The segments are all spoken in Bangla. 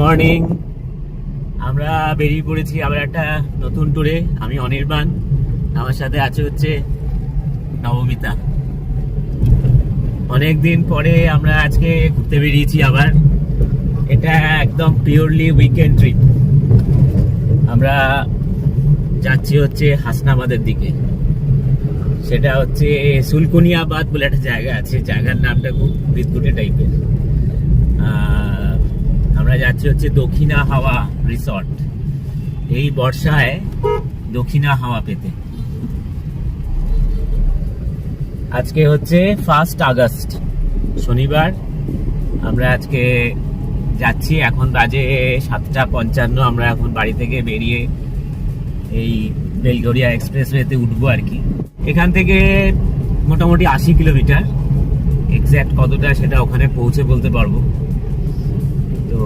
মর্নিং। আমরা বেরিয়ে পড়েছি আবার একটা নতুন ট্যুরে। আমি অনির্বাণ, আমার সাথে আছে হচ্ছে নবমিতা। অনেকদিন পরে আমরা আজকে ঘুরতে বেরিয়েছি আবার। এটা একদম পিওরলি উইকেন্ড ট্রিপ। আমরা যাচ্ছি হচ্ছে হাসনাবাদের দিকে। সেটা হচ্ছে সুলকুনিয়াবাদ বলে একটা জায়গা আছে, জায়গার নামটা খুব বিদঘুটে টাইপের। আমরা যাচ্ছি হচ্ছে দক্ষিণা হাওয়া রিসর্ট, এই বর্ষায় দক্ষিণা হাওয়া পেতে। আজকে হচ্ছে 1 আগস্ট, শনিবার। আমরা আজকে যাচ্ছি, এখন বাজে 7:55। আমরা এখন বাড়ি থেকে বেরিয়ে এই বেলগড়িয়া এক্সপ্রেসওয়েতে উঠবো আর কি। এখান থেকে মোটামুটি 80 কিলোমিটার। এক্স্যাক্ট কতটা সেটা ওখানে পৌঁছে বলতে পারবো। তো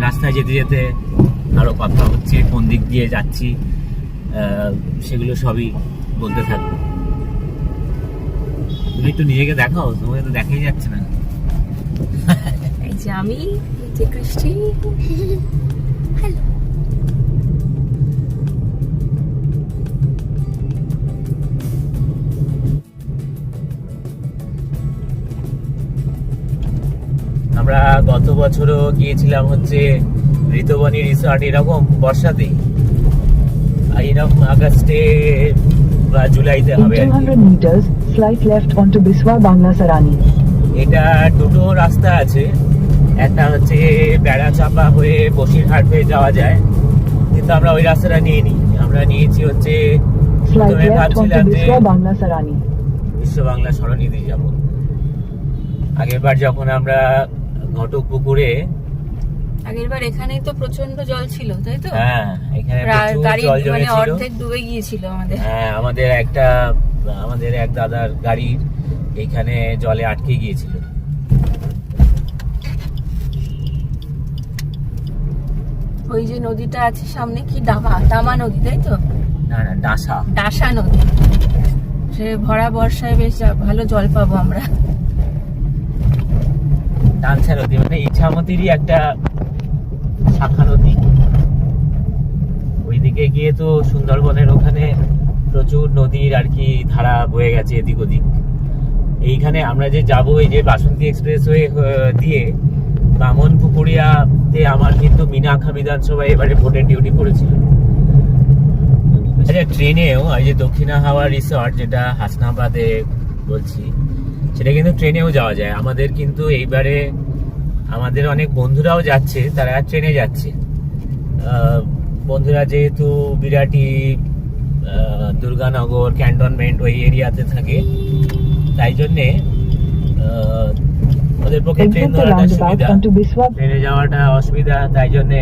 রাস্তায় যেতে যেতে আরো কথা হচ্ছে, কোন দিক দিয়ে যাচ্ছি সেগুলো সবই বলতে থাকবো। তুমি একটু নিজেকে দেখাও, তোমাকে তো দেখাই যাচ্ছে না। এই যে আমি, এই যে কৃষ্টি। হ্যালো। আমরা গত বছরও গিয়েছিলাম হচ্ছে ঋতুবনী রিসর্ট, এরকম বর্ষাতেই, এরকম আগস্টে বা জুলাইতে হবে। 200 meters, slight left onto Biswa Bangla Sarani. এটা দুটো রাস্তা আছে, একটা হচ্ছে বেড়া চাপা হয়ে বসিরহাট হয়ে যাওয়া যায়, কিন্তু আমরা ওই রাস্তাটা নিইনি। আমরা নিয়েছি হচ্ছে Slight left onto Biswa Bangla Sarani. বিশ্ব বাংলা সরণি দিয়ে যাবো। আগেরবার যখন আমরা ঘটক পুকুরে, আগেরবার এখানেই তো প্রচন্ড জল ছিল, তাই তো? হ্যাঁ, এখানে প্রচুর গাড়ি জল মানে জমেছিল। অর্ধেক ডুবে গিয়েছিল আমাদের। হ্যাঁ, আমাদের এক দাদার গাড়ির এইখানে জলে আটকে গিয়েছিল। ওই যে নদীটা আছে সামনে, কি দামা নদী, তাই তো? না, ডাসা নদী। সে ভরা বর্ষায় বেশ ভালো জল পাবো আমরা। ডানসা নদী মানে ইছামতিরই একটা শাখা নদী। ওইদিকে গিয়ে তো সুন্দরবনের ওখানে প্রচুর নদীর আর কি ধারা বয়ে গেছে এদিক ওদিক। এইখানে আমরা যে যাবো, এই যে বাসন্তী এক্সপ্রেসওয়ে দিয়ে বামনপুকুরিয়াতে, আমার কিন্তু মিনাখা বিধানসভায় এবারে ভোটের ডিউটি পড়েছিল। আচ্ছা, ট্রেনেও এই যে দক্ষিণা হাওয়া রিসর্ট, যেটা হাসনাবাদে বলছি, সেটা কিন্তু ট্রেনেও যাওয়া যায়। আমাদের কিন্তু এইবারে আমাদের অনেক বন্ধুরাও যাচ্ছে, তারা ট্রেনে যাচ্ছে। বন্ধুরা যেহেতু বিরাটি, দুর্গানগর, ক্যান্টনমেন্ট ওই এরিয়াতে থাকে, তাই জন্যে ওদের পক্ষে ট্রেন ধরাটা সুবিধা, ট্রেনে যাওয়াটা অসুবিধা, তাই জন্যে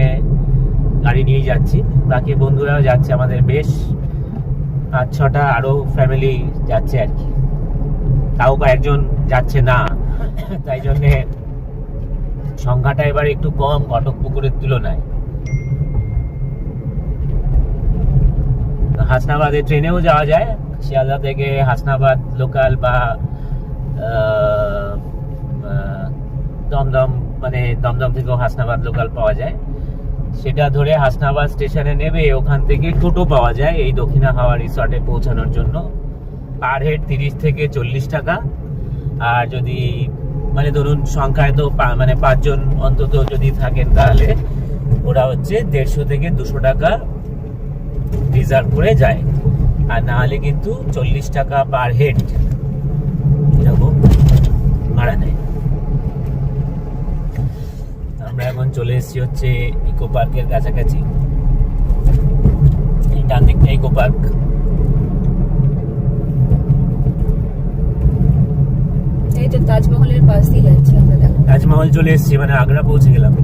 গাড়ি নিয়ে যাচ্ছি। বাকি বন্ধুরাও যাচ্ছে, আমাদের বেশ 5-6টা আরো ফ্যামিলি যাচ্ছে আর কি। তাও কয়েকজন যাচ্ছে না, তাই জন্যে সংখ্যাটা এবার একটু কম ঘটক পুকুরের তুলনায়। হাসনাবাদে ট্রেনেও যাওয়া যায়, শিয়ালদা থেকে হাসনাবাদ লোকাল বা দমদম, মানে দমদম থেকেও হাসনাবাদ লোকাল পাওয়া যায়। সেটা ধরে হাসনাবাদ স্টেশনে নেবে, ওখান থেকে টোটো পাওয়া যায় এই দক্ষিণা হাওয়া রিসর্টে পৌঁছানোর জন্য। পার হেড 30 থেকে 40 টাকা। আর যদি মানে ধরুন সংখ্যায় তো মানে 5 জন অন্তত যদি থাকেন, তাহলে ওরা হচ্ছে 150 থেকে 200 টাকা রিজার্ভ করে যায়। আর না হলে কিন্তু 40 টাকা পার হেড এরকম ভাড়া নেয়। আমরা এখন চলে এসেছি হচ্ছে ইকো পার্কের কাছাকাছি। এই ডান দিকটা ইকো পার্ক। এই তো তাজমহলের পাশ দিয়ে যাচ্ছি আমরা। তাজমহল চলে এসেছি, মানে আগ্রা পৌঁছে গেলাম।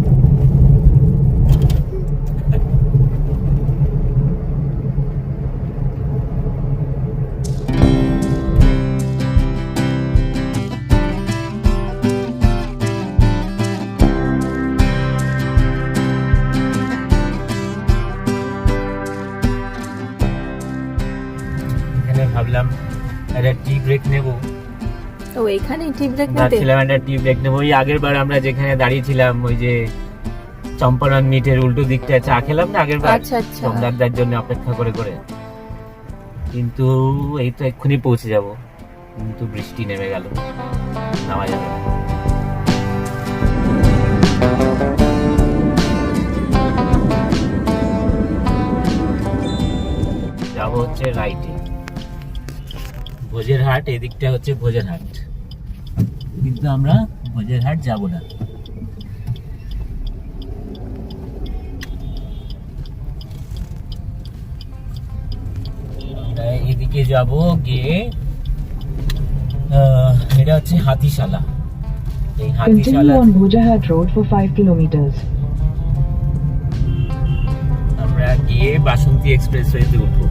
ভাবলাম একটা টি ব্রেক নেব, তো এখানে টিপ দেখতে ভাবছিলাম একটা টিপ ব্রেক নেবো। ওই আগের বার আমরা যেখানে দাঁড়িয়েছিলাম ওই যে চম্পারন মিটের উল্টো দিকটা চা খেলাম না আগের বার, আচ্ছা আচ্ছা। সোমনাথদার জন্য অপেক্ষা করে করে, কিন্তু এই তো এক্ষুনি পৌঁছে যাব, কিন্তু বৃষ্টি নেমে গেল, নামা যাবে না। যাবো হচ্ছে রাইটে, ভোজের হাট, এদিকটা হচ্ছে ভোজের হাট, কিন্তু আমরা ভোজের হাট যাব না। আমরা এদিকে যাব গিয়ে এটা হচ্ছে হাতিশালা। এই Hatishala Continue on Bhojahat Road for 5 kilometers. আমরা গিয়ে বাসন্তী এক্সপ্রেসওয়েতে উঠবো।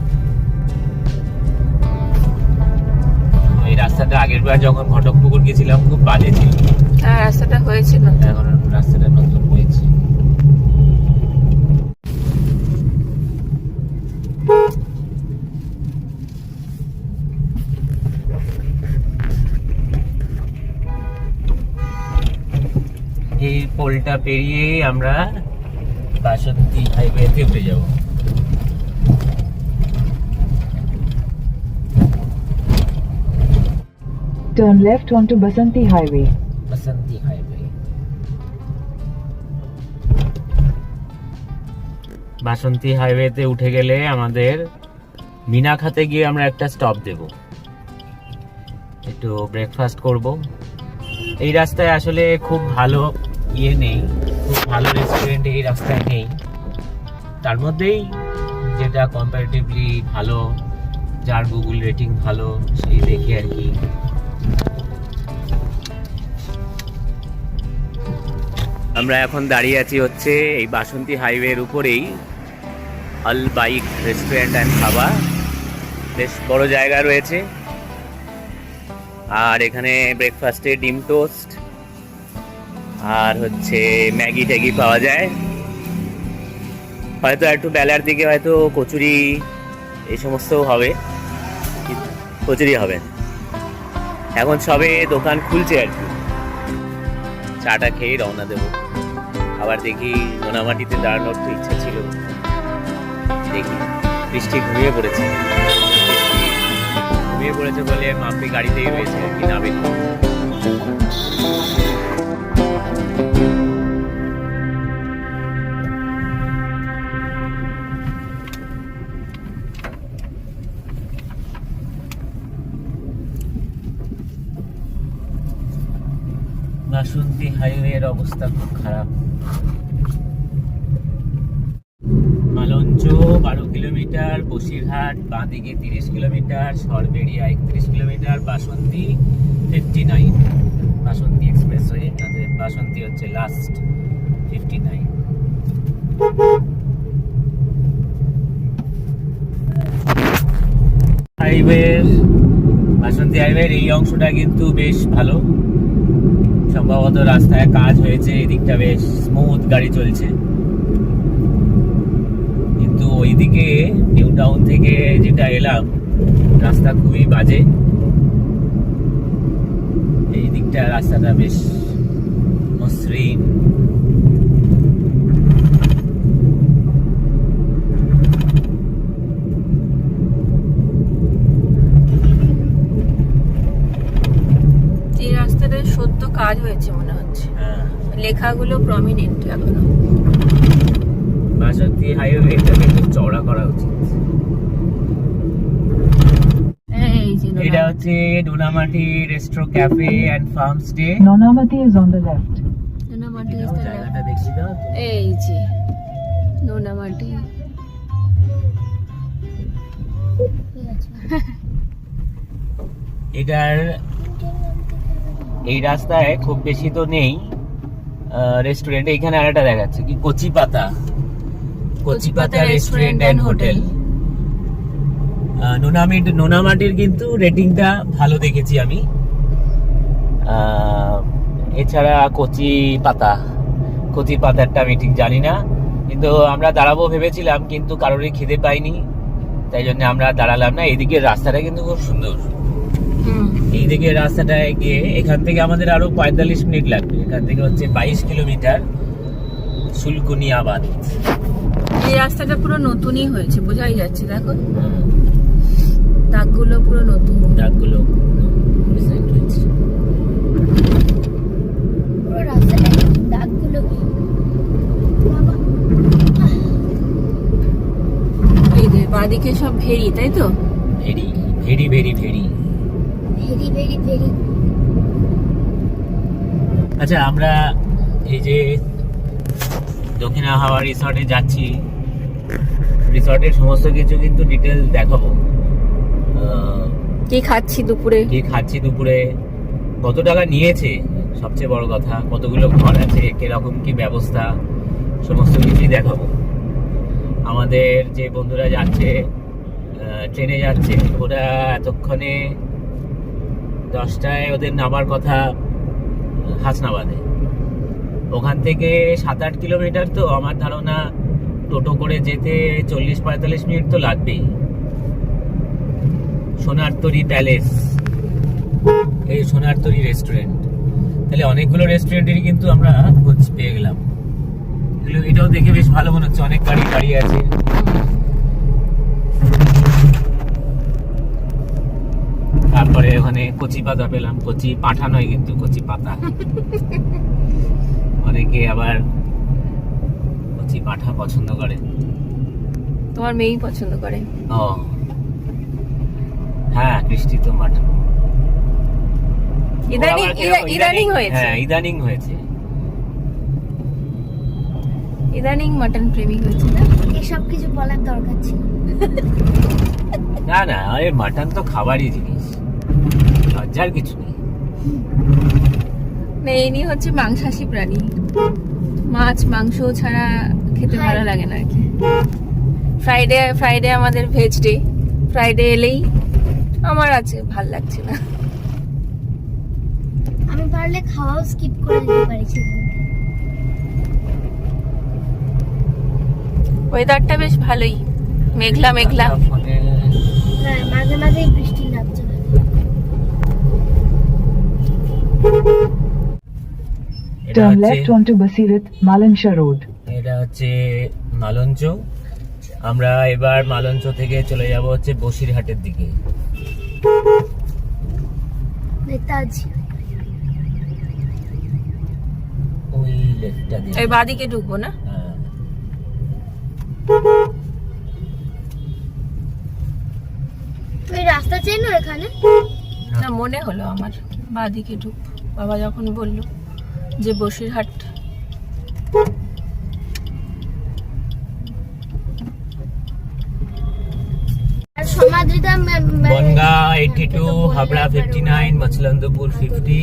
এই রাস্তাটা আগের বার যখন ঘটকপুকুর গেছিলাম খুব বাজে ছিল, হ্যাঁ রাস্তাটা হয়েছিল। এখন রাস্তাটা নতুন হয়েছে। এই পোলটা পেরিয়ে আমরা বাসন্তী হাইওয়েতে উঠে যাব। Turn left onto Basanti Highway. বাসন্তী হাইওয়ে, বাসন্তী হাইওয়েতে উঠে গেলে আমাদের মিনাখাতে গিয়ে আমরা একটা স্টপ দেব, একটু ব্রেকফাস্ট করব। এই রাস্তায় আসলে খুব ভালো ইয়ে নেই, খুব ভালো রেস্টুরেন্ট এই রাস্তায় নেই, তার মধ্যেই যেটা কম্পারেটিভলি ভালো, যার গুগল রেটিং ভালো, সেই দেখে আর কি। আমরা এখন দাঁড়িয়ে আছি হচ্ছে এই বাসন্তী হাইওয়ের উপরেই আল বাইক রেস্টুরেন্ট অ্যান্ড খাবার, বেশ বড় জায়গা রয়েছে। আর এখানে ব্রেকফাস্টে ডিম টোস্ট আর হচ্ছে ম্যাগি ট্যাগি পাওয়া যায়। হয়তো একটু বেলার দিকে হয়তো কচুরি এই সমস্ত হবে, কচুরি হবে। এখন সবে দোকান খুলছে আর কি, চাটা খেয়ে রওনা দেবো। আবার দেখি নোনামাটিতে দাঁড়ানোর তো ইচ্ছা ছিল, দেখি বৃষ্টি ঘুমিয়ে পড়েছে বলে মাম্পি গাড়িতেই রয়েছে আর কি, নামে। বাসন্তী হাইওয়ের অবস্থা খুব খারাপ। মালঞ্চ 12 কিলোমিটার, বসিরহাট বাঁদিকে 30 কিলোমিটার, সরবেরিয়া 31 কিলোমিটার, বাসন্তী 59। বাসন্তী এক্সপ্রেসওয়ে, তাদের বাসন্তী হচ্ছে লাস্ট 59। হাইওয়ের বাসন্তী হাইওয়ের এই অংশটা কিন্তু বেশ ভালো, সম্ভবত রাস্তায় কাজ হয়েছে, এদিকটা বেশ স্মুথ গাড়ি চলছে। কিন্তু ওইদিকে নিউ টাউন থেকে যেটা এলাম রাস্তা খুবই বাজে, এই দিকটা রাস্তাটা বেশ মসৃণ। এই রাস্তাটায় সদ্য কাজ হয়েছে মনে হচ্ছে, লেখাগুলো প্রমিনেন্ট এখনো। বাসন্তী হাইওয়েটাকে একটু চওড়া করা উচিত। এটা হচ্ছে Nonamati resto cafe and farm stay. Nonamati is on the left. জায়গাটা দেখি দাও। এই যে নোনামাটি। এটার এই রাস্তায় খুব বেশি তো নেই রেস্টুরেন্ট। এখানে আরেকটা দেখাচ্ছে কি কচিপাতা, কচিপাতা রেস্টুরেন্ট এন্ড হোটেল। নোনামাটির কিন্তু রেটিংটা ভালো দেখেছি আমি। এছাড়া কচিপাতারটা আমি ঠিক জানি না, কিন্তু আমরা দাঁড়াবো ভেবেছিলাম, কিন্তু কারোরই খিদে পাইনি, তাই জন্য আমরা দাঁড়ালাম না। এদিকে রাস্তাটা কিন্তু খুব সুন্দর, এই দিকে রাস্তাটায় গিয়ে এখান থেকে আমাদের আরো 45 মিনিট লাগবে। এখান থেকে হচ্ছে 22 কিলোমিটার শুলকুনিয়াবাদ। এই রাস্তাটা পুরো নতুনই হয়েছে, বোঝাই যাচ্ছে, দেখো দাগগুলো পুরো নতুন। দাগগুলো ডিজাইন হয়েছে। পুরো রাস্তাটা দাগগুলো কি বাবা। এই যে বাদিকে সব ভেরি, তাই তো? Very very very very. Very very very. আচ্ছা, আমরা এই যে দক্ষিণা হাওয়া রিসর্টে যাচ্ছি, রিসর্টের সমস্ত কিছু কিন্তু ডিটেল দেখাবো। কি খাচ্ছি দুপুরে, কি খাচ্ছি দুপুরে, কত টাকা নিয়েছে, সবচেয়ে বড় কথা কতগুলো ঘর আছে, কিরকম কি ব্যবস্থা, সমস্ত কিছুই দেখাবো। আমাদের যে বন্ধুরা যাচ্ছে ট্রেনে যাচ্ছে, ওরা এতক্ষণে 10টায় ওদের নামার কথা হাসনাবাদে। ওখান থেকে 7-8 কিলোমিটার, তো আমার ধারণা টোটো করে যেতে 40-45 মিনিট তো লাগবেই। সোনারতরী প্যালেস, এই সোনারতরী রেস্টুরেন্ট, তাহলে অনেকগুলো রেস্টুরেন্টেরই কিন্তু আমরা খোঁজ পেয়ে গেলাম। এটাও দেখে বেশ ভালো মনে হচ্ছে, অনেক গাড়ি দাঁড়িয়ে আছে। তারপরে ওখানে কচি পাতা পেলাম, কচি পাঠা নয় কিন্তু কচি পাতা। অনেকে আবার কচি পাঠা পছন্দ করে। তোমার মেয়েই পছন্দ করে। ও হ্যাঁ, কৃষ্টি তো মাটন ইদানিং হয়েছে। হ্যাঁ, ইদানিং হয়েছে, ইদানিং মাটন প্রেমী হয়েছে না? এসব কিছু বলার দরকার ছিল না না, আরে মাটন তো খাবারই জিনিস, লজ্জার কিছু নেই। না, ইনি হচ্ছে মাংসাশী প্রাণী, মাছ মাংস ছাড়া খেতে ভালো লাগে না আর কি। ফ্রাইডে আমাদের ভেজ ডে, ফ্রাইডে এলেই আমার আছে ভাল লাগছে না। আমি পারলে খাওয়াও স্কিপ করে দিতে পারি। ওয়েদারটা বেশ ভালোই, মেঘলা মেঘলা। হ্যাঁ, মাঝে মাঝে বৃষ্টি নামছে। Turn left onto Basirat, Malansha Road. এটা হচ্ছে মালঞ্চ। আমরা এবার মালঞ্চ থেকে চলে যাব হচ্ছে বসিরহাটের দিকে। নেতাজি ওই লেফটটা দিয়ে, এই বাদিকে ঢুকবো না? হ্যাঁ। তুই রাস্তা চেনো এখানে? না, মনে হলো আমার বাদিকে ঢুকবো, বাবা যখন বললো যে বসিরহাট। আর সমাদ্রিতা বনগা 82, হাবড়া 59, মছলন্দপুর 50,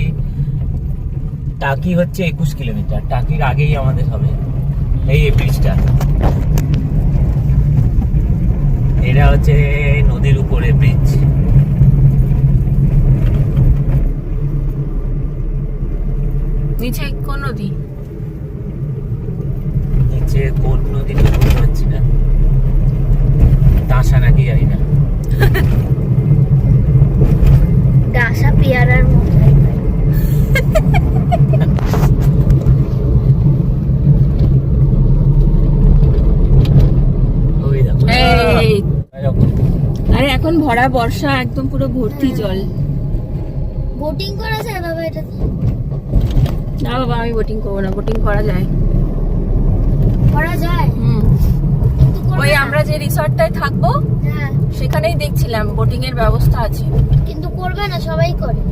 টাকি হচ্ছে 21 কিলোমিটার। টাকির আগেই আমাদের হবে এই ব্রিজটা। এটা হচ্ছে নদীর উপরে ব্রিজ। নিচে কোন নদী? নিচে কোন নদী বলতে পারছি না, দাসা নাকি জানি না। গাছা পেয়ারার মতো। ওই দেখো, এই, এরকম। আরে এখন ভরা বর্ষা, একদম পুরো ভর্তি জল। বোটিং করা যায় বাবা এটা? না বাবা, আমি বোটিং করবো না। বোটিং করা যায়, করা যায় কিন্তু করবে ওই না। আমরা যে রিসর্টটায় থাকবো হ্যাঁ, সেখানেই দেখছিলাম বোটিং এর ব্যবস্থা আছে। কিন্তু করবে না, সবাই করে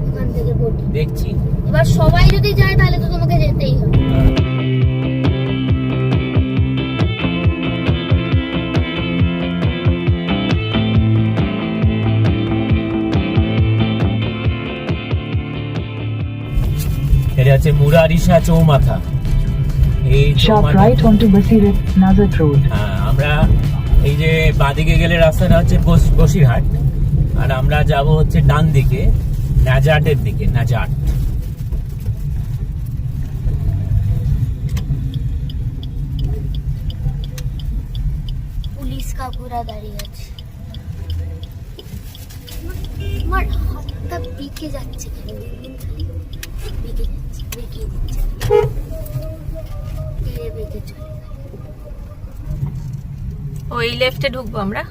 ওখান থেকে বোটিং। দেখছি। এবার সবাই যদি যায় তাহলে তো তোমাকে যেতেই হবে। এটা হচ্ছে মুরারিসা চৌমাথা। এই Sharp চৌমাথা, right onto Basirat, Nazat Road. হ্যাঁ, আমরা এই যে বাঁদিকে গেলে রাস্তাটা হচ্ছে বসিরহাট, আর আমরা যাব হচ্ছে ডান দিকে নাজাটের দিকে। নাজাট পুলিশ কাকুরা দাঁড়িয়ে আছে। আমার হাতটা বেঁকে যাচ্ছে কেন দিন খালি বেঁকে যাচ্ছে বেঁকে দিচ্ছে বেঁকে চলে ওই লেফটে ঢুকবো আমরা।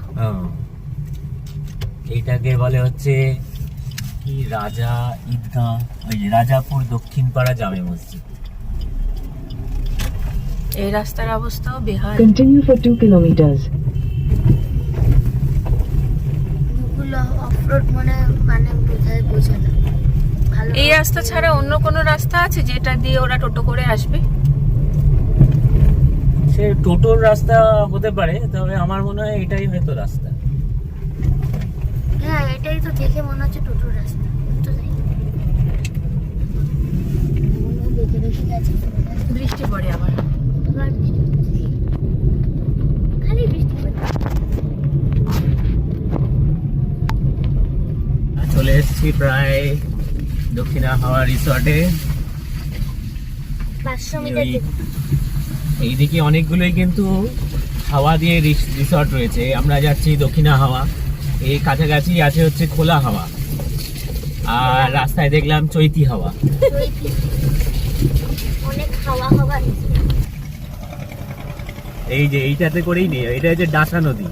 এইটাকে বলে হচ্ছে কি রাজা ঈদগাঁ, ওই যে রাজাপুর দক্ষিণ পাড়া জামে মসজিদ। এই রাস্তার অবস্থাও বেহাল। Continue for 2 kilometers. ওগুলো অফরোড মানে বোঝায় বোঝা না ভালো। এই রাস্তা ছাড়া অন্য কোনো রাস্তা আছে যেটা দিয়ে ওরা টোটো করে আসবে? সে টোটোর রাস্তা হতে পারে, তবে আমার মনে হয় এটাই হয়তো রাস্তা। হ্যাঁ এটাই তো দেখে মনে হচ্ছে টোটোর রাস্তা তো যাই দেখে দেখে গেছে বৃষ্টি পড়ে আবার। আবার বৃষ্টি পড়ছে। খালি বৃষ্টি পড়ছে। চলে এসেছি প্রায় দক্ষিণা হাওয়া রিসর্টে। 500 মিটার এইদিকে অনেকগুলোই কিন্তু হাওয়া দিয়ে রিসর্ট রয়েছে। আমরা যাচ্ছি দক্ষিণা হাওয়া, এই কাছাকাছি আছে হচ্ছে খোলা হাওয়া, আর রাস্তায় দেখলাম চৈতি হাওয়া। অনেক হাওয়া হাওয়া এই যে এইটাতে করেই নেই, এটা হচ্ছে ডাসা নদী।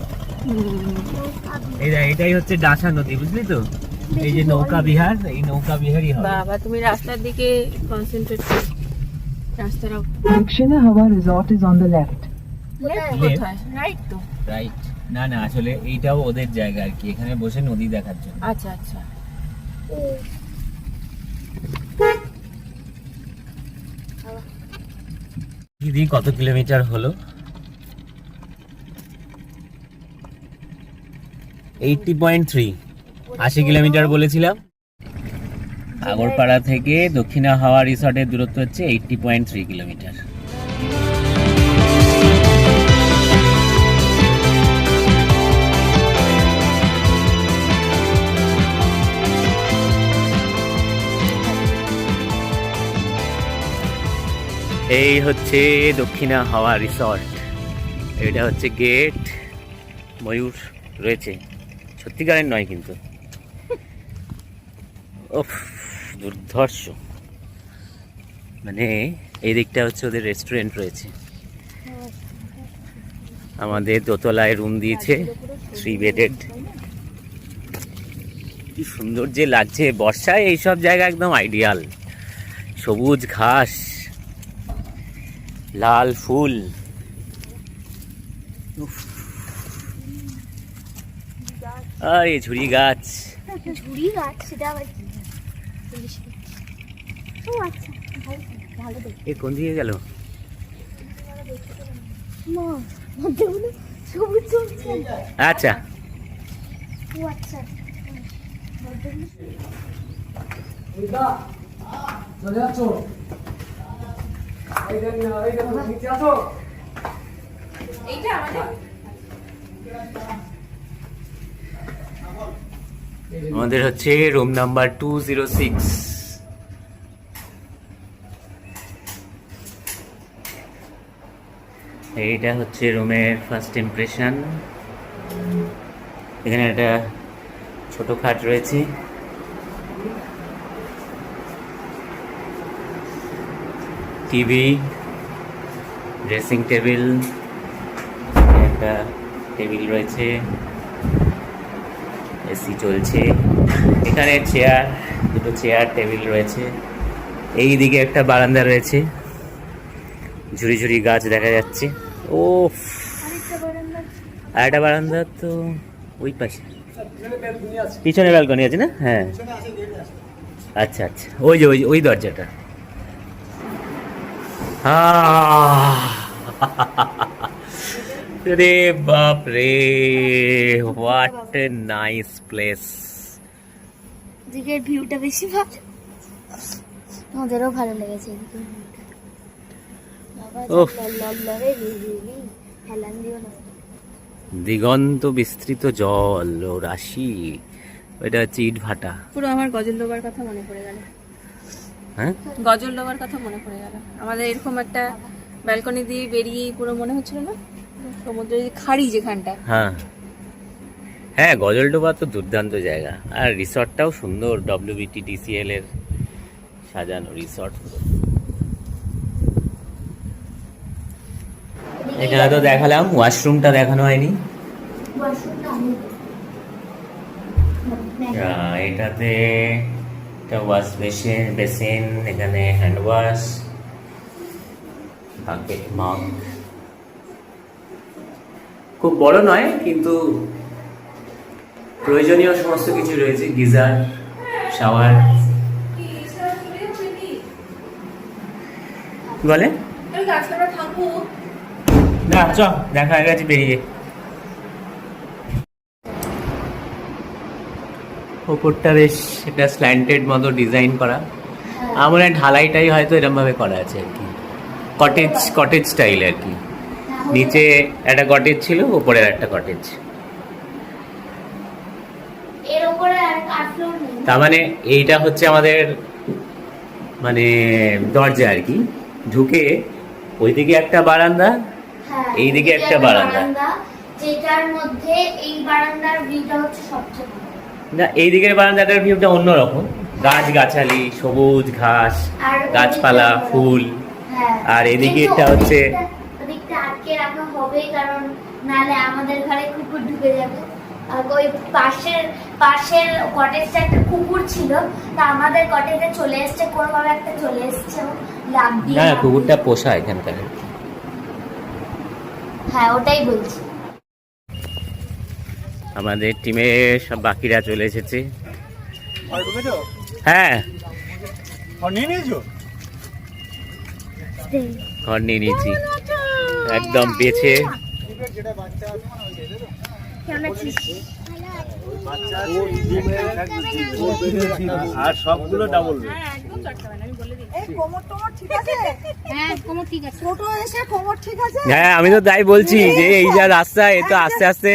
এটাই হচ্ছে ডাসা নদী, বুঝলি তো? এই যে নৌকা বিহার, এই নৌকা বিহারই হবে। বাবা তুমি রাস্তার দিকে কনসেন্ট্রেট করো। রাস্তার Dakshina Hawa Resort is on the left. কোথায়? রাইট তো। রাইট, না না আসলে এইটাও ওদের জায়গা আর কি, এখানে বসে নদী দেখার জন্য। আচ্ছা আচ্ছা। দিদি কত কিলোমিটার হলো? 80.3, 80 কিলোমিটার বলেছিলাম। আগরপাড়া থেকে দক্ষিণা হাওয়া রিসর্টের দূরত্ব হচ্ছে 80.3 কিলোমিটার। এই হচ্ছে দক্ষিণা হাওয়া রিসর্ট, এটা হচ্ছে গেট। ময়ূর রয়েছে, সত্যিকারের নয় কিন্তু। ওফ দুর্ধর্ষ, মানে এই দিকটা হচ্ছে ওদের রেস্টুরেন্ট রয়েছে। আমাদের দোতলায় রুম দিয়েছে, 3 বেডেড। কি সুন্দর যে লাগছে, বর্ষায় এইসব জায়গা একদম আইডিয়াল। সবুজ ঘাস, লাল ফুল, আর এই ঝুড়ি গাছ। ঝুড়ি গাছ সেটা আবার কি? ও আচ্ছা ভালো দেখতে। এ কোন দিকে গেল? মা মধ্যেগুলো সবুজ চলছে। আচ্ছা ও আচ্ছা এইটা আমাদের আমাদের হচ্ছে রুম নাম্বার 206। এইটা হচ্ছে রুমের ফার্স্ট ইমপ্রেশন। এখানে একটা ছোট খাট রয়েছে, টিভি, ড্রেসিং টেবিল, একটা টেবিল রয়েছে, এসি চলছে। এখানে চেয়ার, দুটো চেয়ার টেবিল রয়েছে। এই দিকে একটা বারান্দা রয়েছে, ঝুড়ি ঝুড়ি গাছ দেখা যাচ্ছে। ও আরেকটা বারান্দা তো ওই পাশে, পিছনে ব্যালকনি আছে না? হ্যাঁ আচ্ছা আচ্ছা, ওই যে ওই দরজাটা। রে বাপ রে, হোয়াট এ নাইস প্লেস। দিকের ভিউটা বেশি ভালো, আমাদেরও ভালো লেগেছে এদিকে ভিউটা। বাবা উফ। লরে হেলান দিও না। দিগন্ত বিস্তৃত জল ও রাশি, ওইটা হচ্ছে ইট ভাটা। পুরো আমার গজল ডোবার কথা মনে পড়ে গেল। হ্যাঁ গজল ডোবার কথা মনে পড়ে গেল। আমাদের এরকম একটা ব্যালকনি দিয়ে বেরিয়ে পুরো মনে হচ্ছিল না সমুদ্রের খাড়ি যেখানটা, হ্যাঁ হ্যাঁ, গজলডোবা তো দুর্দান্ত জায়গা, আর রিসর্টটাও সুন্দর, WBTDCL এর সাজানো রিসর্ট। এখানে তো দেখালাম, ওয়াশরুমটা দেখানো হয়নি। এটাতে একটা ওয়াশ বেসিন, এখানে হ্যান্ড ওয়াশ, বাকেট, মগ। খুব বড় নয় কিন্তু প্রয়োজনীয় সমস্ত কিছু রয়েছে, গিজার, শাওয়ার। কি বলে না, চ দেখা হয়ে গেছে বেরিয়ে। ওপরটা বেশ একটা স্ল্যান্টেড মতো ডিজাইন করা, আমার ঢালাইটাই হয়তো এরকম ভাবে করা আছে আর কি, কটেজ স্টাইল আর কি। নিচে একটা কটেজ ছিল, উপরে একটা কটেজ। তার মানে এইটা হচ্ছে আমাদের মানে দরজা আর কি, ঢুকে ওইদিকে একটা বারান্দা, এইদিকে একটা বারান্দা, যেটার মধ্যে এই বারান্দার ভিউটা হচ্ছে সবচেয়ে ভালো। না, এই দিকের বারান্দাটার ভিউটা অন্যরকম, গাছ গাছালি, সবুজ ঘাস, গাছপালা, ফুল। আর এদিকে এটা হচ্ছে ওদিকটা আটকে রাখা হবে, কারণ নালে আমাদের ঘরে কুকুর ঢুকে যাবে। আর ওই পাশের কটেজটা একটা কুকুর ছিল, তা আমাদের কটেজে চলে এসছে, কোনোভাবে একটা চলে এসছে, লাভ দিয়ে। না, কুকুরটা পোষা এখানকার। হ্যাঁ, ওটাই বলছি। আমাদের টিমে সব বাকিরা চলে এসেছে। হ্যাঁ, ঘর নিয়ে নিয়েছি একদম বেছে। আর সবগুলো ডাবল। হ্যাঁ, আমি তো তাই বলছি যে এই যা রাস্তা, এ তো আস্তে আস্তে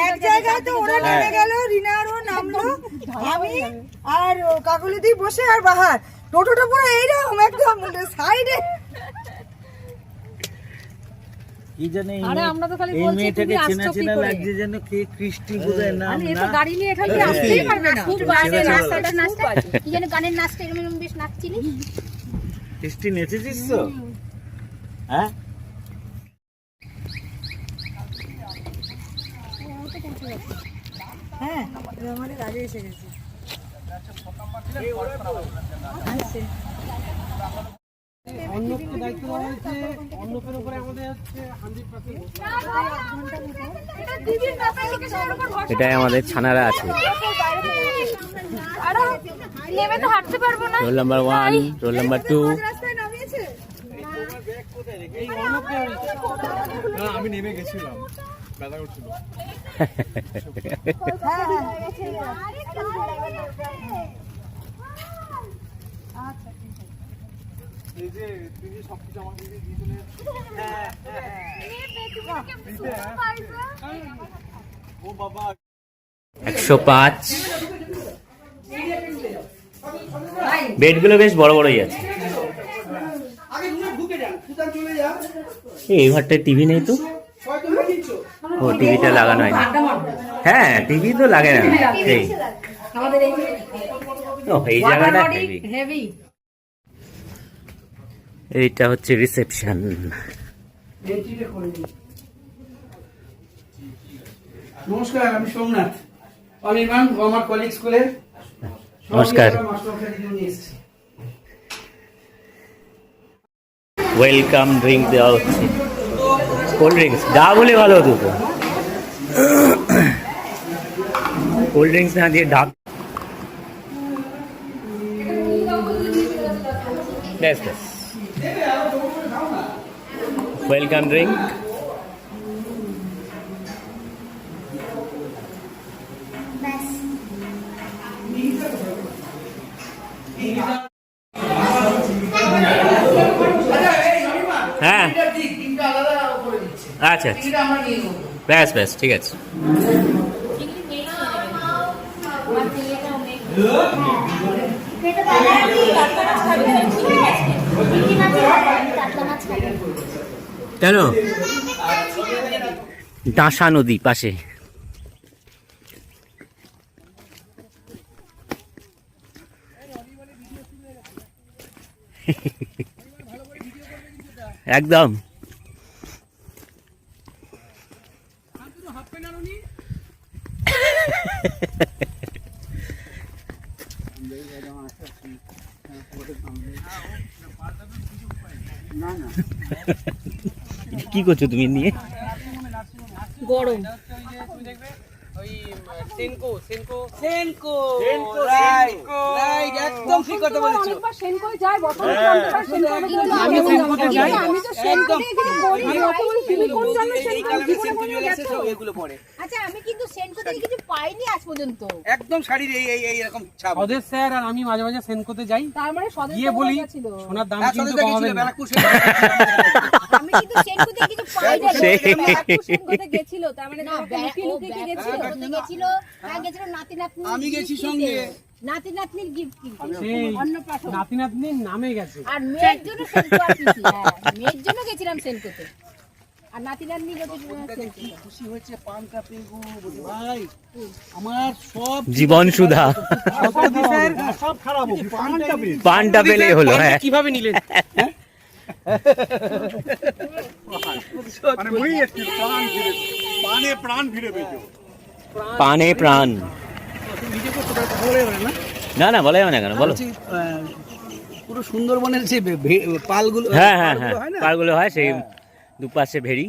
এক জায়গায় তো ওরা নেমে গেল, রিনারও নামলো, আমি আর কাকুলিদি বসে আর বাহার টোটোটা পুরো এইরকম একদম সাইডে। কি জানে এই মেয়েটাকে চেনা চেনা লাগছে, যেন কে কৃষ্টি বোধহয় নাম না। গাড়ি নিয়ে এখান থেকে আসতেই পারবে না। খুব বাজে নাচটা, কি যেন গানের নাচটা এরকম বেশ নাচছিলি। কৃষ্টি নেচেছিস তো? হ্যাঁ, হ্যাঁ, আমাদের আগে এসে গেছে। অন্যকে দায়িত্ব দেওয়া হয়েছে, অন্যকের উপরে আমাদের হচ্ছে 100%। এটাই আমাদের ছানারা আছে। নেমে তো হাঁটতে পারবো না। Roll number 1, roll number 2। আমি নেমে গেছিলাম, ব্যথা করছিল। এই যে তুই যে সবকিছু আমাকে দিয়ে ও বাবা 105। বেডগুলো বেশ বড় বড়ই আছে। এই ঘরটায় টিভি নেই তো? ও, টিভিটা লাগানো হয়নি। হ্যাঁ, টিভি তো লাগে না। এই জায়গাটা হেভি। এইটা হচ্ছে রিসেপশন। নমস্কার, আমি সোমনাথ, অনির্বাণ, আমার কলিগ স্কুলের। নমস্কার। ওয়েলকাম ড্রিঙ্ক দেওয়া হচ্ছে, কোল্ড ড্রিঙ্কস। যা বলে ভালো হতো তো, কোল্ড ড্রিঙ্কস না দিয়ে ডাব। ব্যাস ব্যাস, ওয়েলকাম ড্রিঙ্ক। হ্যাঁ, আচ্ছা আচ্ছা, ব্যাস ব্যাস, ঠিক আছে। কেন? ডাসা নদী পাশে। একদম। কি করছো তুমি নিয়ে? গরম। একদম ঠিক কথা বলেছো। আচ্ছা আমি কিন্তু সেনকো থেকে কিছু পাইনি আজ পর্যন্ত। একদম শাড়ির এই এরকম ছাপ। স্বদেশ স্যার আর আমি মাঝে মাঝে সেনকোতে যাই, তার মানে স্বদেশ গিয়ে বলি ছিল। সোনার দাম হ্যাঁ, কিন্তু সন্ধ্যা কমাবেন গেছিল, না। ব্যারাকপুর আমি কিন্তু সেনকো থেকে কিছু পাইনি। সেনকোতে গেছিল, তার মানে না লুকিয়ে গেছিল। গেছিল, হ্যাঁ গেছিল নাতি নাতনি। আমি গেছি সঙ্গে। নাতি নাতনির গিফট কিনতে। সেই অন্নপ্রাশন। নাতি নাতনির নামে গেছে। আর মেয়ের জন্য সেনকো আর পিসি। হ্যাঁ মেয়ের জন্য গেছিলাম সেনকোতে। আর নাতি নাতনি খুশি হয়েছে পান কাপে গো ভাই। আমার সব জীবন সুধা সব খারাপ পানটা পেলে হলো। হ্যাঁ, কিভাবে নিলেন? পানে প্রাণ। না না, বলা যাবে না কেন, বলো। পুরো সুন্দরবনের যে পালগুলো, হ্যাঁ হ্যাঁ হ্যাঁ, পালগুলো হয় না? পাড়গুলো হয়, সেই দুপাশে ভেড়ি,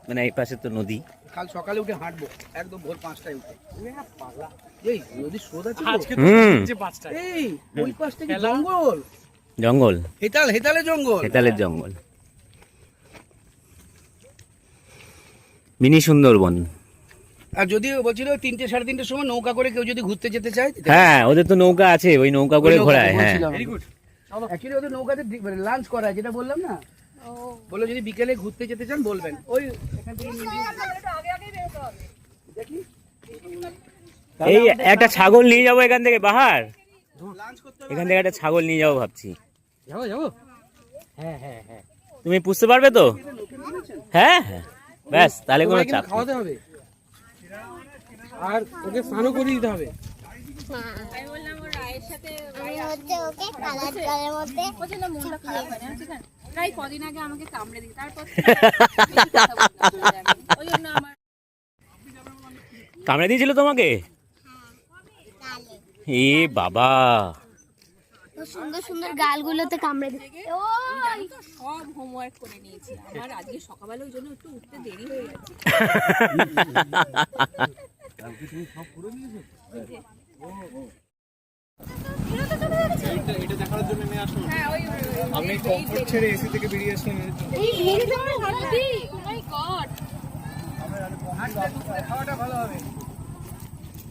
মানে এই পাশে তো নদী। কাল সকালে উঠে হাঁটবো একদম ভোর 5টায় উঠে। এই নদীর স্রোত আছে তো? আজকে তো হুম। যে 5টায়। এই ওই পাশ থেকে জঙ্গল, জঙ্গল, হেতালে জঙ্গল। হেতালের জঙ্গল, মিনি সুন্দরবন। আর যদি বলছিল 3টে সাড়ে 3টের সময় নৌকা করে কেউ যদি ঘুরতে যেতে চায়, হ্যাঁ, ওদের তো নৌকা আছে, ওই নৌকা করে ঘোরায়। হ্যাঁ, অ্যাকচুয়ালি ওদের নৌকাতে লাঞ্চ করায়, যেটা বললাম না। বলো যদি বিকেলে ঘুরতে যেতে চান বলবেন। ওই এখান থেকে দেখি এই একটা ছাগল নিয়ে যাবো এখান থেকে, বাহার এখান থেকে একটা ছাগল নিয়ে যাবো ভাবছি। যাবো যাবো। হ্যাঁ হ্যাঁ হ্যাঁ, তুমি পুষতে পারবে তো? হ্যাঁ হ্যাঁ, ব্যাস, তাহলে কোনো তোমায় চাপ কিন্তু নেই। খাওয়াতে হবে আর ওকে স্নানও করে দিতে হবে। আমি বললাম ওর রায়ের সাথে ওকে কালার কালারের মধ্যে পছন্দ, মনটা খারাপ হয় না, ঠিক আছে? প্রায় কদিন আগে আমাকে কামড়ে দিই, তারপর ওই জন্য আমার কামড়ে দিয়েছিল তোমাকে? এ বাবা, সুন্দর সুন্দর গালগুলোতে কামড়ে দিচ্ছে। আমি জানি তো সব হোমওয়ার্ক করে নিয়েছি। আমার আজকে সকালবেলা ওই জন্য একটু উঠতে দেরি হয়ে যাচ্ছে।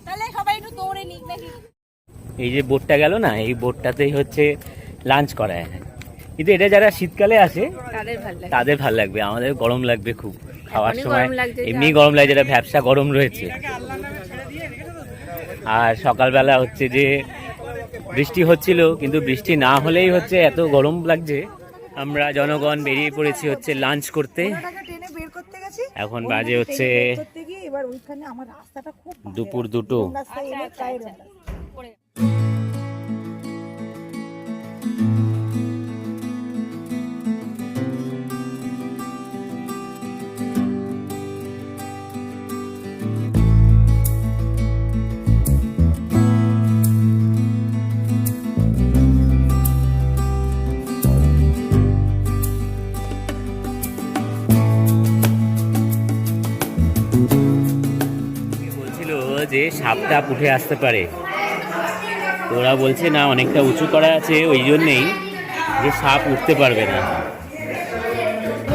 তাহলে সবাই একটু দৌড়ে নিক নাকি? এই যে বোটটা গেল না, এই বোটটাতেই হচ্ছে লাঞ্চ করায়। কিন্তু এটা যারা শীতকালে আসে তাদের ভালো লাগে। তাদের ভালো লাগবে, আমাদের গরম লাগবে খুব খাওয়ার এখনই সময়। গরম লাগছে, এমনি গরম লাগছে, যেটা ভ্যাবসা গরম রয়েছে। আর সকালবেলা হচ্ছে যে বৃষ্টি হচ্ছিল, কিন্তু বৃষ্টি না হলেই হচ্ছে এত গরম লাগছে। আমরা জনগণ বেরিয়ে পড়েছি হচ্ছে লাঞ্চ করতে। ট্রেনে বের করতে গেছি, এখন বাজে হচ্ছে করতে গিয়ে এবার ওইখানে আমার রাস্তাটা খুব দুপুর 2টো। রাস্তায় এলে টায়ার বলছিল যে সাপটা উঠে আসতে পারে, তো ওরা বলছে না, অনেকটা উঁচু করা আছে, ওই জন্যেই যে সাপ উঠতে পারবে না।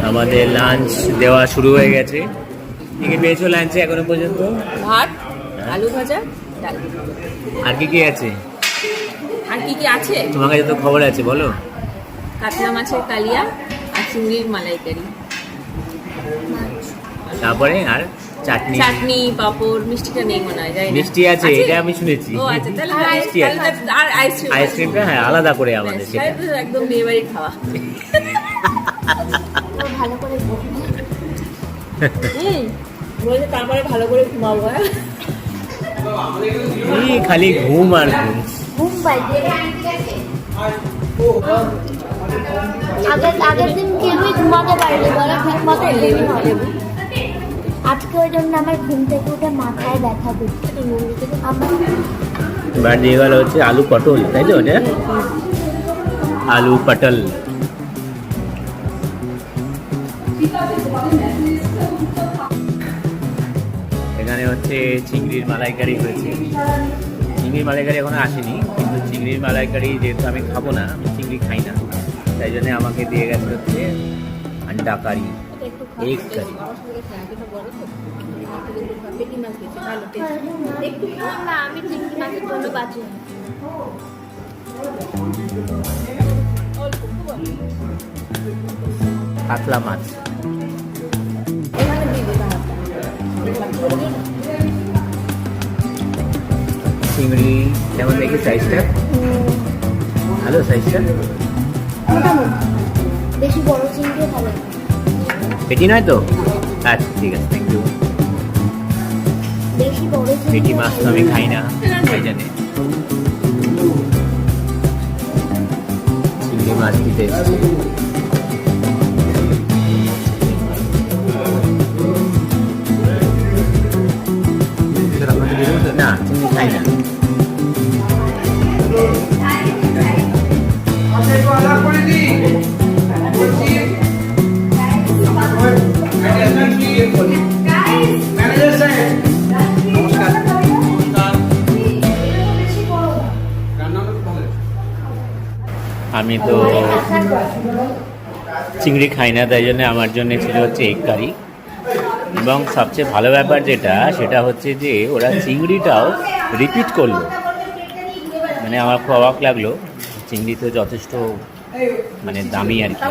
আমাদের লাঞ্চ দেওয়া শুরু হয়ে গেছে। কি কি পেয়েছো লাঞ্চে এখনো পর্যন্ত? ভাত, আলু ভাজা, ডাল। আর কি কি আছে? আর কি কি আছে? তোমার কাছে তো খবর আছে, বলো। কাতলা মাছের কালিয়া আর চিংড়ির মালাইকারি, তারপরে আর চাটনি। চাটনি, পাপড়, মিষ্টিটা নেই মনে হয়, যাই না। মিষ্টি আছে, এটা আমি শুনেছি। ও আচ্ছা, তাহলে মিষ্টি আছে। আর আইসক্রিম। আইসক্রিমটা হ্যাঁ আলাদা করে আমাদের, সেটা তাহলে তো একদম বিয়ে বাড়ির খাওয়া। ভালো করে বলছে তারপরে ভালো করে ঘুমাবো। হ্যাঁ, এই খালি ঘুম আর ঘুম। ঘুম পাই। আগের দিন কেউই ঘুমাতে পারিনি, বলে ঠিক মতো ঘুমই হয়নি। আজকে ওই জন্য আমার ঘুম থেকে উঠে মাথায় ব্যথা করছে। আমার এবার দিয়ে গেল হচ্ছে আলু পটল, তাই তো ওটা আলু পটল। এখানে হচ্ছে চিংড়ির মালাইকারি হয়েছে। চিংড়ির মালাইকারি এখনো আসেনি, কিন্তু চিংড়ির মালাইকারি যেহেতু আমি খাবো না, আমি চিংড়ি খাই না, তাই জন্য আমাকে দিয়ে গেছে হচ্ছে আন্ডা কারি, এগ কারি। একটু না, আমি চিংড়ি মাছের জন্য বাঁচি। কাতলা মাছ। চিংড়ি কেমন দেখি সাইজটা? ভালো সাইজটা, বেশি বড় চিংড়ি ভালো। পেটি নয় তো? আচ্ছা ঠিক আছে, থ্যাংক ইউ। বেশি বড় পেটি মাছ তো আমি খাই না, তাই জানে। চিংড়ি মাছ দিতে এসেছি। না, চিংড়ি খাই না। আমি তো চিংড়ি খাই না, তাই জন্য আমার জন্য ছিল হচ্ছে এগ কারি। এবং সবচেয়ে ভালো ব্যাপার যেটা, সেটা হচ্ছে যে ওরা চিংড়িটাও রিপিট করলো। মানে আমার খুব অবাক লাগলো, চিংড়ি তো যথেষ্ট মানে দামি আর কি।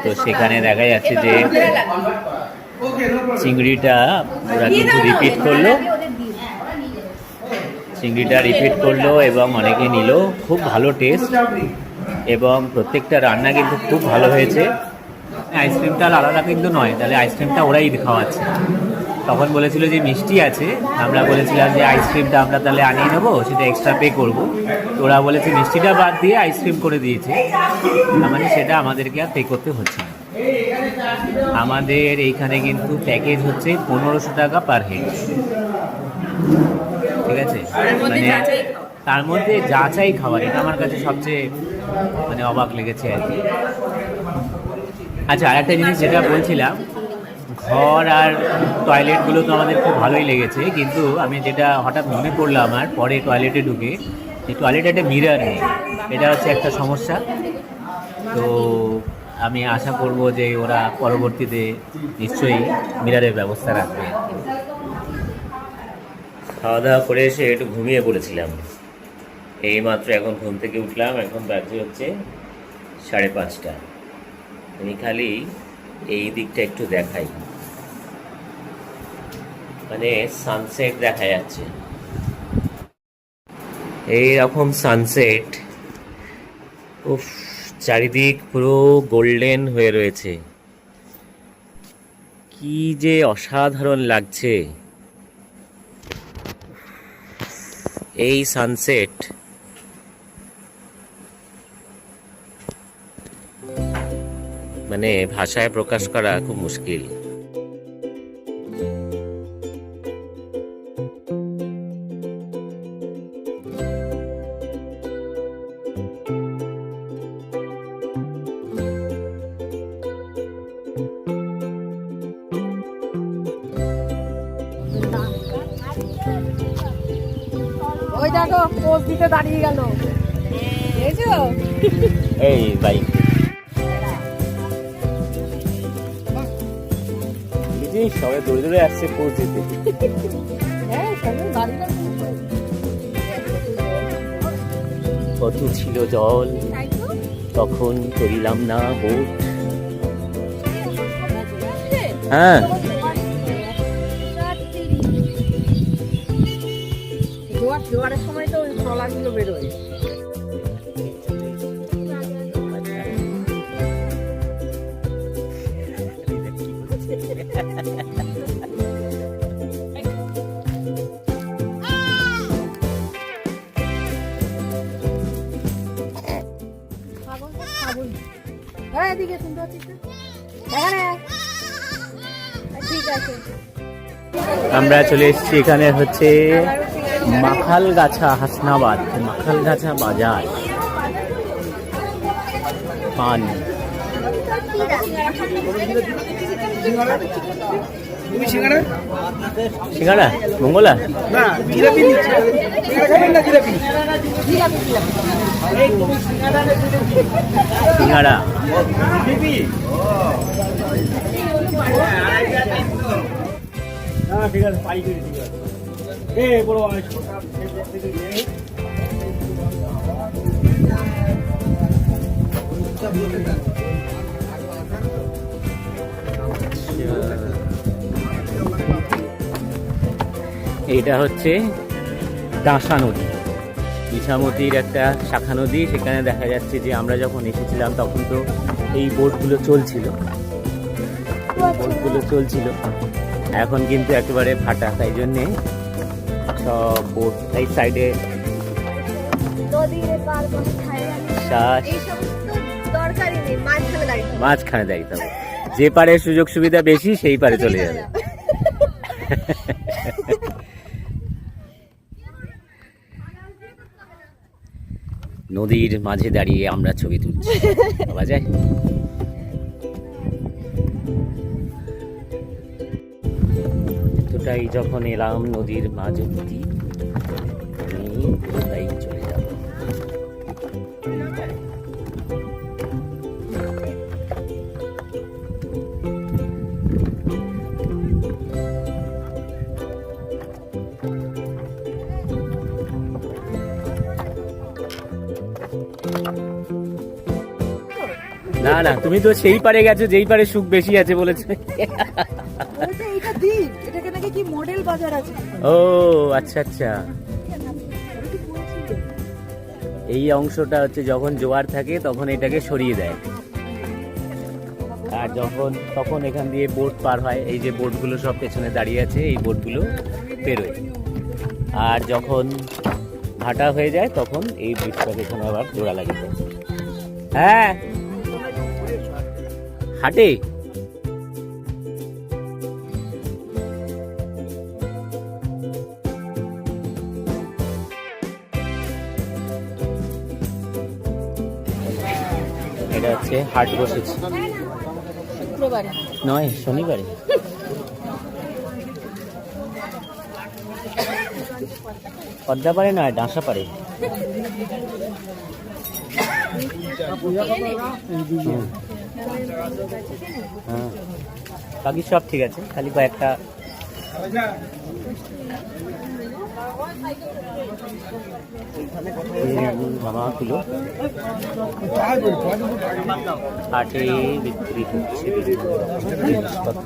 তো সেখানে দেখা যাচ্ছে যে চিংড়িটা ওরা কিন্তু রিপিট করলো, চিংড়িটা রিপিট করলো এবং অনেকে নিল। খুব ভালো টেস্ট এবং প্রত্যেকটা রান্না কিন্তু খুব ভালো হয়েছে। আইসক্রিমটা আলাদা কিন্তু নয়, তাহলে আইসক্রিমটা ওরাই খাওয়াচ্ছে। তখন বলেছিল যে মিষ্টি আছে, আমরা বলেছিলাম যে আইসক্রিমটা আমরা তাহলে আনিয়ে নেবো, সেটা এক্সট্রা পে করবো। তো ওরা বলেছে মিষ্টিটা বাদ দিয়ে আইসক্রিম করে দিয়েছে, মানে সেটা আমাদেরকে আর পে করতে হচ্ছে না। আমাদের এইখানে কিন্তু প্যাকেজ হচ্ছে 1500 টাকা পার হেড, ঠিক আছে? মানে তার মধ্যে যাচাই খাবার, এটা আমার কাছে সবচেয়ে মানে অবাক লেগেছে আর কি। আচ্ছা, আরেকটা জিনিস যেটা বলছিলাম, ঘর আর টয়লেটগুলো তো আমাদের খুব ভালোই লেগেছে, কিন্তু আমি যেটা হঠাৎ মনে পড়লো আমার পরে টয়লেটে ঢুকে, যে টয়লেটে একটা মিরর নেই, এটা হচ্ছে একটা সমস্যা। তো আমি আশা করব যে ওরা পরবর্তীতে নিশ্চয়ই মিররের ব্যবস্থা রাখবে। খাওয়া দাওয়া করে এসে একটু ঘুমিয়ে পড়েছিলাম, এইমাত্র এখন ঘুম থেকে উঠলাম। এখন বাজে হচ্ছে 5:30। আমি খালি এই দিকটা একটু দেখাই, মানে সানসেট দেখা যাচ্ছে, এইরকম সানসেট। উফ, চারিদিক পুরো গোল্ডেন হয়ে রয়েছে, কি যে অসাধারণ লাগছে এই সানসেট। মানে ভাষায় প্রকাশ করা খুব মুশকিল। ওই দেখো পোজ দিতে দাঁড়িয়ে গেল, দেখেছো? এই ভাই, সবাই দৌড়ে দৌড়ে আসছে পোজ দিতে। কত ছিল জল, তখন করিলাম না বোট। হ্যাঁ, জোয়ারের সময় তো ওই ট্রলারগুলো বেরোয়। এদিকে শুনতে পাচ্ছিস না? এখানে আয়। ঠিক আছে। আমরা চলে এসেছি এখানে হচ্ছে মাখালগাছা হাসনাবাদ, মাখালগাছা বাজার। পান তুমি সিঙ্গারা? সিঙ্গাড়া মঙ্গলা না, জিলাপি নিচ্ছি। সিঙ্গারা খাবেন না জিলাপি? সিঙ্গাড়া। ঠিক আছে, পাইকারি ঠিক আছে। এ বড় এইটা হচ্ছে ডাঁসা নদী, ইছামতির একটা শাখা নদী। সেখানে দেখা যাচ্ছে যে আমরা যখন এসেছিলাম তখন তো এই বোটগুলো চলছিল, এখন কিন্তু একেবারে ফাটা, তাই জন্যে সব বোট এই সাইডে মাঝখানে দাঁড়িয়ে হবে। যে পারে সুযোগ সুবিধা বেশি সেই পারে চলে যাবে। নদীর মাঝে দাঁড়িয়ে আমরা ছবি তুলছি, পাওয়া যায়। এতটাই যখন এলাম নদীর মাঝ অব্দি, আমি পুরোটাই চলে যাব। না না, তুমি তো সেই পারে গেছো যেই পারে সুখ বেশি আছে বলেছে। এইটা দ্বীপ, এটাকে নাকি কি মডেল বাজার আছে। ও আচ্ছা আচ্ছা, এই অংশটা হচ্ছে যখন জোয়ার থাকে তখন এটাকে সরিয়ে দেয়, আর তখন এখান দিয়ে বোট পার হয়। এই যে বোটগুলো সব পেছনে দাঁড়িয়ে আছে, এই বোটগুলো পেরোয়। আর যখন ভাটা হয়ে যায় তখন এই ব্রিজটা পেছনে আবার জোড়া লাগিয়ে দেয়। হ্যাঁ হাটে এটা হচ্ছে হাট বসেছে শুক্রবারে নয়, শনিবারে। পদ্মা পারে নয়, ডাঁসা পারে। হ্যাঁ, বাকি সব ঠিক আছে, খালি কয়েকটা মামা কিলো হাটে বিক্রি হচ্ছে বিভিন্ন রকমের জিনিসপত্র।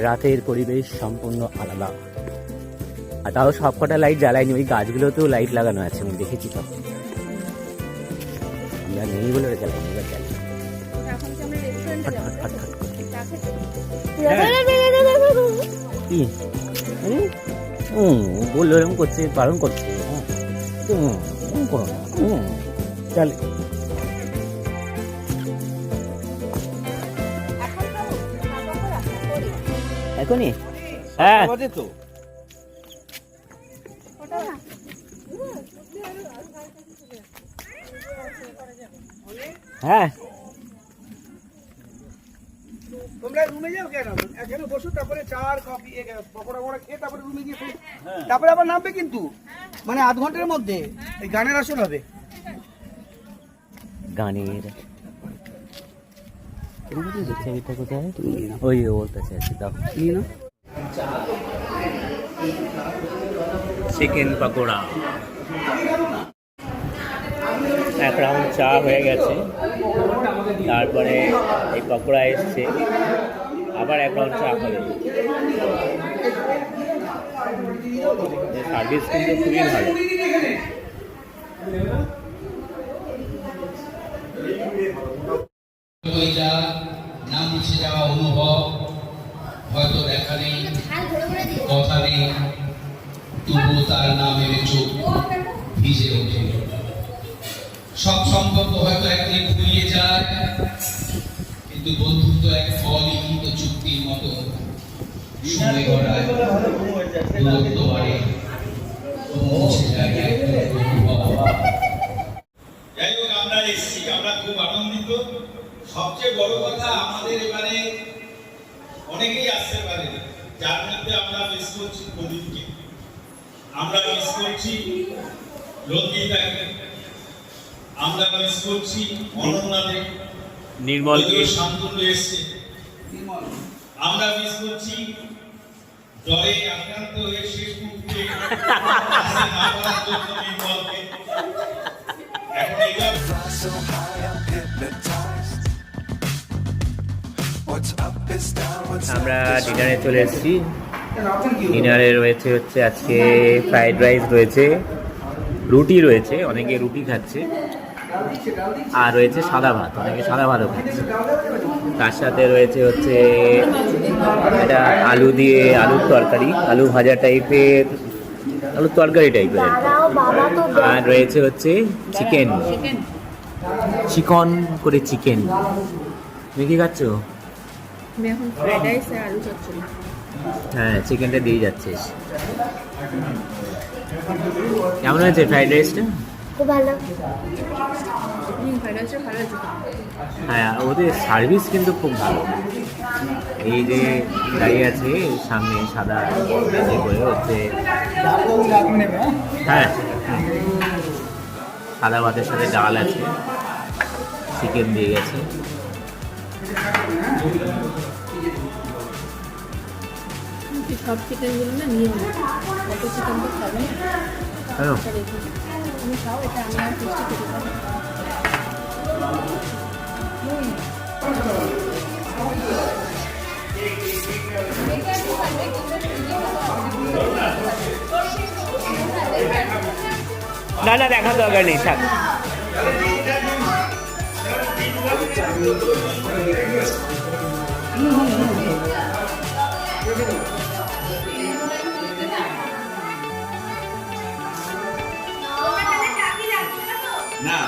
রাতের পরিবেশ সম্পূর্ণ আলাদা, আর তাও সব কটা লাইট জ্বালায়নি, ওই গাছগুলোতেও লাইট লাগানো আছে, আমি দেখেছি। তো আমরা নেই বলে জ্বালাইনি, এবার জ্বালাই। কি বললো এরকম করছে, বারণ করছে, করো না, চলে। এখনই হ্যাঁ তো হ্যাঁ, তোমরা রুমে যাও কেন? এখানে বসো, তারপরে চা আর কফি পকোড়া পকোড়া খেয়ে তারপরে রুমে গিয়ে তারপরে আবার নামবে, কিন্তু মানে আধ ঘন্টার মধ্যে এই গানের আসর হবে। গানের কোথায়? ওই ওর কাছে আছে, দাও নিয়ে নাও। চিকেন পকোড়া, এক রাউন্ড চা হয়ে গেছে, তারপরে এই পকোড়া এসছে, আবার এক রাউন্ড চা হবে। সার্ভিস কিন্তু খুবই ভালো। নাম মুছে যাওয়া অনুভব, হয়তো দেখা নেই, কথা নেই, তবুও তার নামের চোখ ভিজে ওঠে। সব সম্পর্ক হয়তো একদিন ফুরিয়ে যায়, কিন্তু বন্ধুত্ব এক অলিখিত চুক্তির মতো সময় গড়ায়, দূরত্ব বাড়ে, পৌঁছে যায় একদম অনুভব। যাই হোক, আমরা এসেছি, আমরা খুব আনন্দিত। সবচেয়ে বড় কথা, আমাদের এবারে অনেকেই আসতে পারে, যার মধ্যে আমরা মিস করছি প্রদীপকে, আমরা মিস করছি রঞ্জিতাকে, আমরা মিস করছি অনন্যাকে, নির্মলকে, শান্তনু এসছে, আমরা মিস করছি জ্বরে আক্রান্ত হয়ে শেষ মুহূর্তে নির্মলকে। এখন এইটা আমরা ডিনারে চলে এসেছি। ডিনারে রয়েছে হচ্ছে আজকে ফ্রাইড রাইস রয়েছে, রুটি রয়েছে, অনেকে রুটি খাচ্ছে, আর রয়েছে সাদা ভাত, অনেকে সাদা ভাতও খাচ্ছে। তার সাথে রয়েছে হচ্ছে এটা আলু দিয়ে আলুর তরকারি, আলু ভাজা টাইপের, আলুর তরকারি টাইপের। আর রয়েছে হচ্ছে চিকেন, চিকন করে চিকেন। তুমি কি খাচ্ছ? আমি এখন ফ্রাইড রাইস আর আলু চচ্চড়ি। হ্যাঁ, চিকেনটা দিয়ে যাচ্ছিস। কেমন হয়েছে ফ্রাইড রাইসটা? খুব ভালো। ফ্রাইড রাইসটা ভালো হয়েছে। হ্যাঁ, ওদের সার্ভিস কিন্তু খুব ভালো। এই যে দাঁড়িয়ে আছে সামনে সাদা মেঝে করে হচ্ছে, হ্যাঁ সাদা ভাতের সাথে ডাল আছে, চিকেন দিয়ে গেছে। সব চিকেনগুলো না নিয়ে কত চিকেন তো খাবে কেন? তুমি খাও, এটা আমি আর টেস্টি খেতে পারি। না না, দেখার দরকার নেই, থাক। না